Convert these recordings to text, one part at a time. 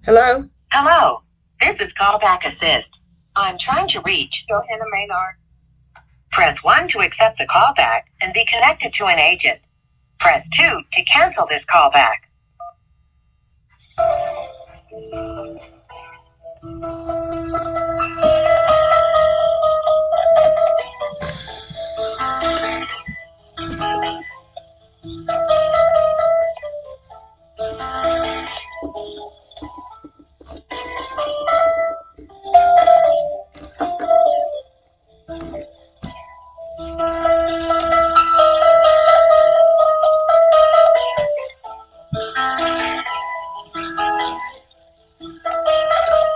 Hello? Hello, this is callback assist. I'm trying to reach Johanna Maynard. Press 1 to accept the callback and be connected to an agent. Press 2 to cancel this callback.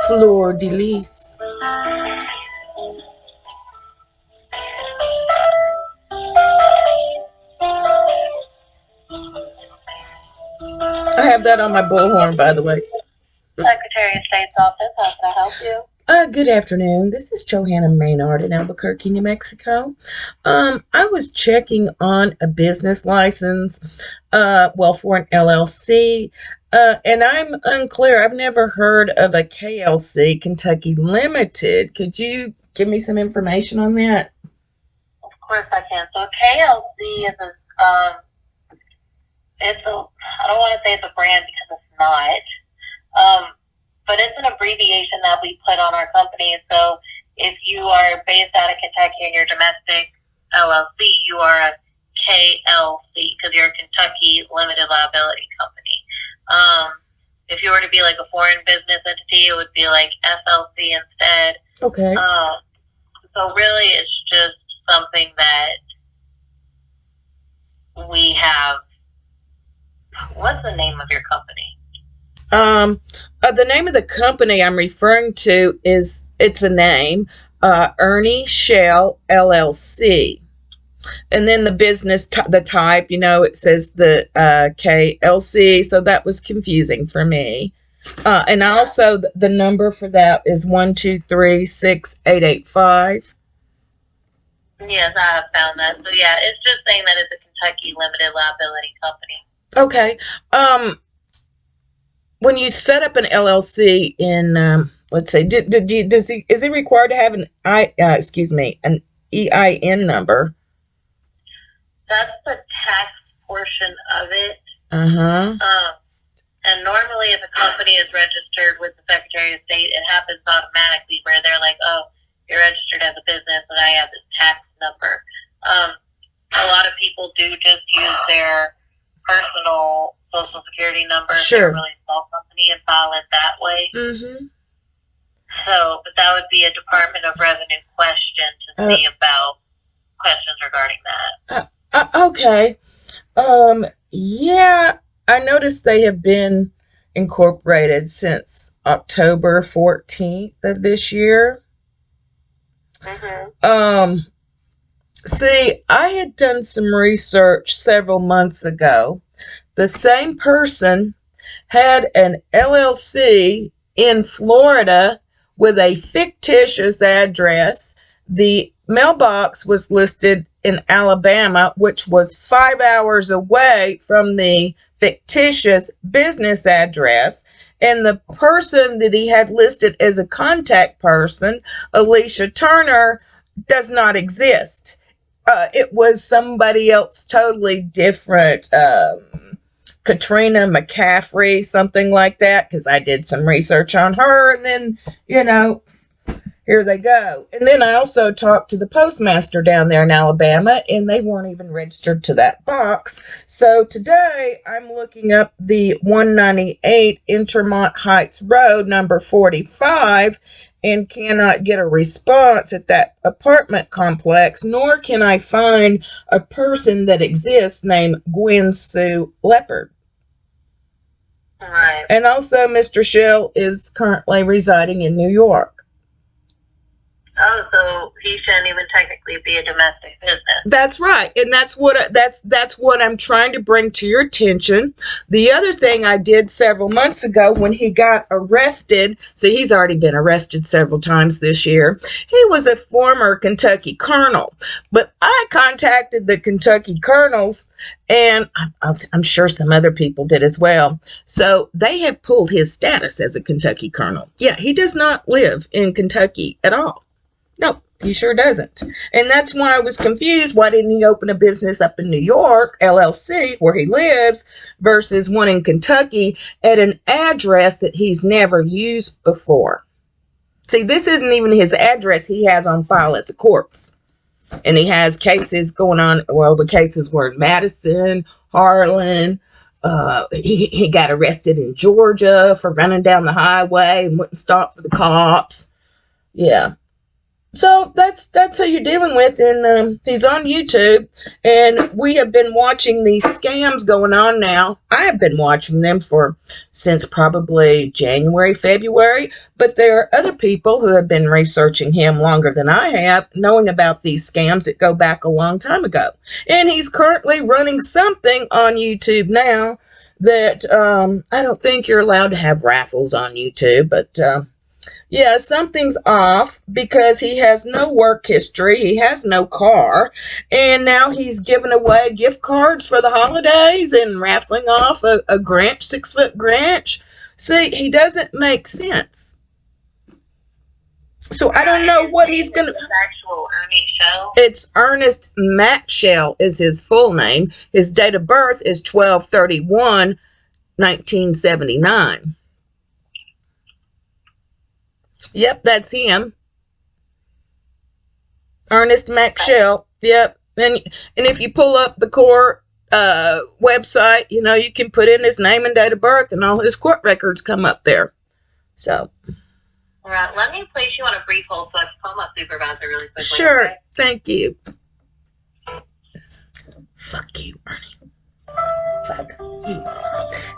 Fleur de lis. I have that on my bullhorn, by the way. Secretary of State's office, how can I help you? Good afternoon. This is Johanna Maynard in Albuquerque, New Mexico. I was checking on a business license, for an LLC, and I'm unclear. I've never heard of a KLC, Kentucky Limited. Could you give me some information on that? Of course I can. So KLC is I don't want to say it's a brand because it's not. But it's an abbreviation that we put on our company. So if you are based out of Kentucky and you're domestic LLC, you are a KLC because you're a Kentucky Limited Liability Company. If you were to be like a foreign business entity, it would be like FLC instead. Okay. So really it's just something that we have. What's the name of your company? The name of the company I'm referring to it's a name, Ernie Shell LLC. And then the business, the type, it says the KLC. So that was confusing for me. And also the number for that is 1236885. Yes, I have found that. So yeah, it's just saying that it's a Kentucky Limited Liability Company. Okay. When you set up an LLC in, let's say, is it required to have an EIN number? That's the tax portion of it. Uh-huh. And normally if a company is registered with the Secretary of State, it happens automatically where they're like, oh, you're registered as a business and I have this tax number. A lot of people do just use their personal Social Security number if they're a really small company and file it that way. Mm-hmm. So, but that would be a Department of Revenue question to see about questions regarding that. Okay. Yeah, I noticed they have been incorporated since October 14th of this year. Mm-hmm. See, I had done some research several months ago. The same person had an LLC in Florida with a fictitious address. The mailbox was listed in Alabama, which was 5 hours away from the fictitious business address. And the person that he had listed as a contact person, Alicia Turner, does not exist. It was somebody else totally different. Katrina McCaffrey, something like that, because I did some research on her, and then, here they go. And then I also talked to the postmaster down there in Alabama, and they weren't even registered to that box. So today I'm looking up the 198 Intermont Heights Rd, number 45, and cannot get a response at that apartment complex, nor can I find a person that exists named GWEN Sue Leopard. Right. And also Mr. Shell is currently residing in New York. Oh, so he shouldn't even technically be a domestic business. That's right, and that's what I'm trying to bring to your attention. The other thing I did several months ago when he got arrested, see, he's already been arrested several times this year. He was a former Kentucky colonel, but I contacted the Kentucky colonels, and I'm sure some other people did as well. So they have pulled his status as a Kentucky colonel. Yeah, he does not live in Kentucky at all. No, he sure doesn't. And that's why I was confused. Why didn't he open a business up in New York, LLC, where he lives, versus one in Kentucky at an address that he's never used before? See, this isn't even his address he has on file at the courts. And he has cases going on. Well, the cases were in Madison, Harlan. He got arrested in Georgia for running down the highway and wouldn't stop for the cops. Yeah. So that's who you're dealing with, and he's on YouTube, and we have been watching these scams going on now. I have been watching them since probably January, February, but there are other people who have been researching him longer than I have, knowing about these scams that go back a long time ago. And he's currently running something on YouTube now that I don't think you're allowed to have raffles on YouTube, but yeah, something's off because he has no work history. He has no car. And now he's giving away gift cards for the holidays and raffling off a Grinch, 6-foot Grinch. See, he doesn't make sense. So I don't know what he's going to... Actual Ernie Shell? It's Ernest Maxwell is his full name. His date of birth is 12/31/1979. Yep, that's him. Ernest Maxwell. Yep. And if you pull up the court website, you can put in his name and date of birth, and all his court records come up there. So. All right, let me place you on a brief hold so I can call my supervisor really quickly. Sure. Okay? Thank you. Fuck you, Ernie. Fuck you.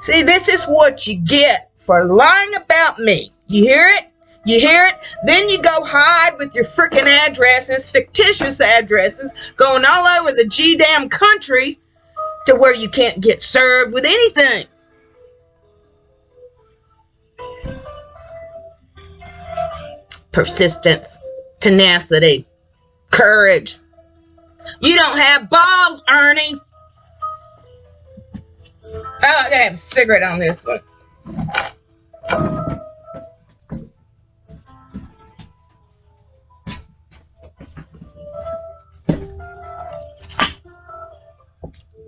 See, this is what you get for lying about me. You hear it? You hear it? Then you go hide with your freaking addresses, fictitious addresses, going all over the G-damn country to where you can't get served with anything. Persistence, tenacity, courage. You don't have balls, Ernie. Oh, I gotta have a cigarette on this one.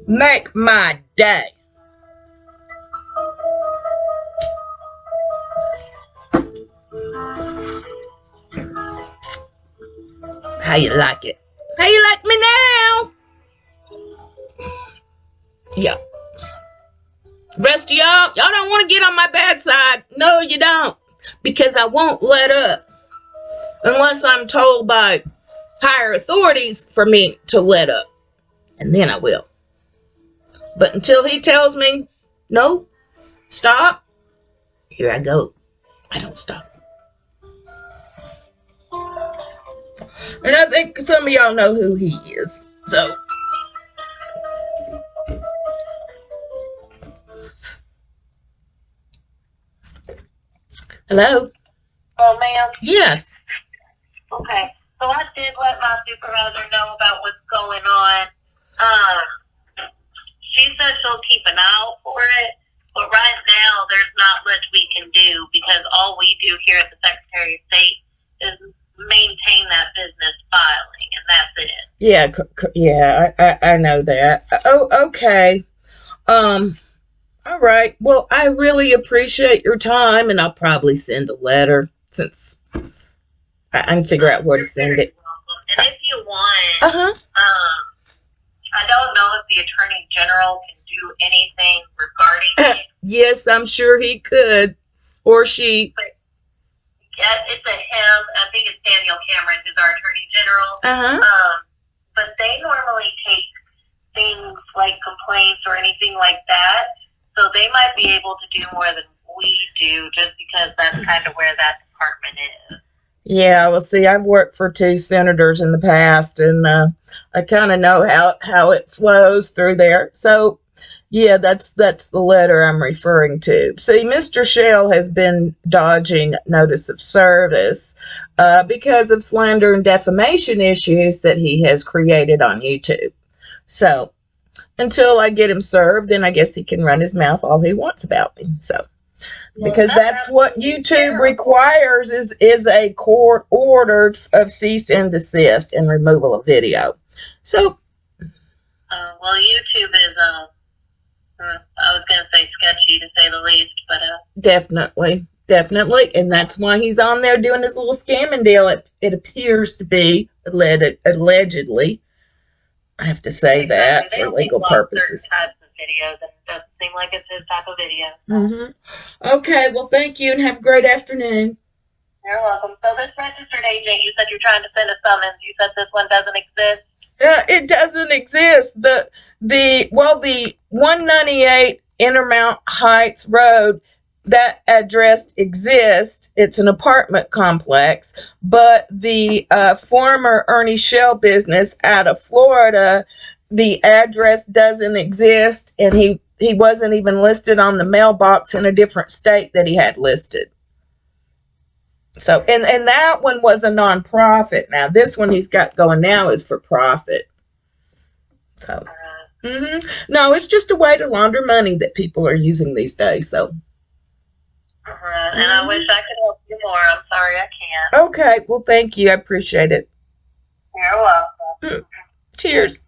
Make my day. How you like it? How you like me now? Yeah. Rest of y'all don't want to get on my bad side. No, you don't. Because I won't let up. Unless I'm told by higher authorities for me to let up. And then I will. But until he tells me, no, stop, here I go. I don't stop. And I think some of y'all know who he is. So. Hello? Oh, ma'am? Yes. Okay. So I did let my supervisor know about what's going on. She said she'll keep an eye out for it, but right now there's not much we can do because all we do here at the Secretary of State is maintain that business filing, and that's it. Yeah, I know that. Oh, okay. All right. Well, I really appreciate your time, and I'll probably send a letter since I can figure out where to send it. Welcome. And if you want, I don't know if the Attorney General can do anything regarding it. Yes, I'm sure he could, or she. But it's a him. I think it's Daniel Cameron who's our Attorney General. But they normally take things like complaints or anything like that, so they might be able to do more than we do, just because that's kind of where that department is. Yeah, well, see, I've worked for two senators in the past, and I kind of know how it flows through there. So, yeah, that's the letter I'm referring to. See, Mr. Shell has been dodging notice of service because of slander and defamation issues that he has created on YouTube. So, until I get him served, then I guess he can run his mouth all he wants about me. So, because that's what YouTube requires is a court order of cease and desist and removal of video. So, well, YouTube is I was gonna say sketchy to say the least, but definitely, and that's why he's on there doing his little scamming deal. It appears to be allegedly. I have to say that for legal purposes. Certain types of videos, and it doesn't seem like it's his type of video. Mm-hmm. Okay, well, thank you, and have a great afternoon. You're welcome. So this registered agent, you said you're trying to send a summons. You said this one doesn't exist? It doesn't exist. The 198 Intermont Heights Rd, that address exists. It's an apartment complex, but the former Ernie Shell business out of Florida, the address doesn't exist, and he wasn't even listed on the mailbox in a different state that he had listed. So, and that one was a nonprofit. Now, this one he's got going now is for profit. So, no, it's just a way to launder money that people are using these days. So, and I wish I could help you more. I'm sorry I can't. Okay, well, thank you. I appreciate it. You're welcome. Cheers.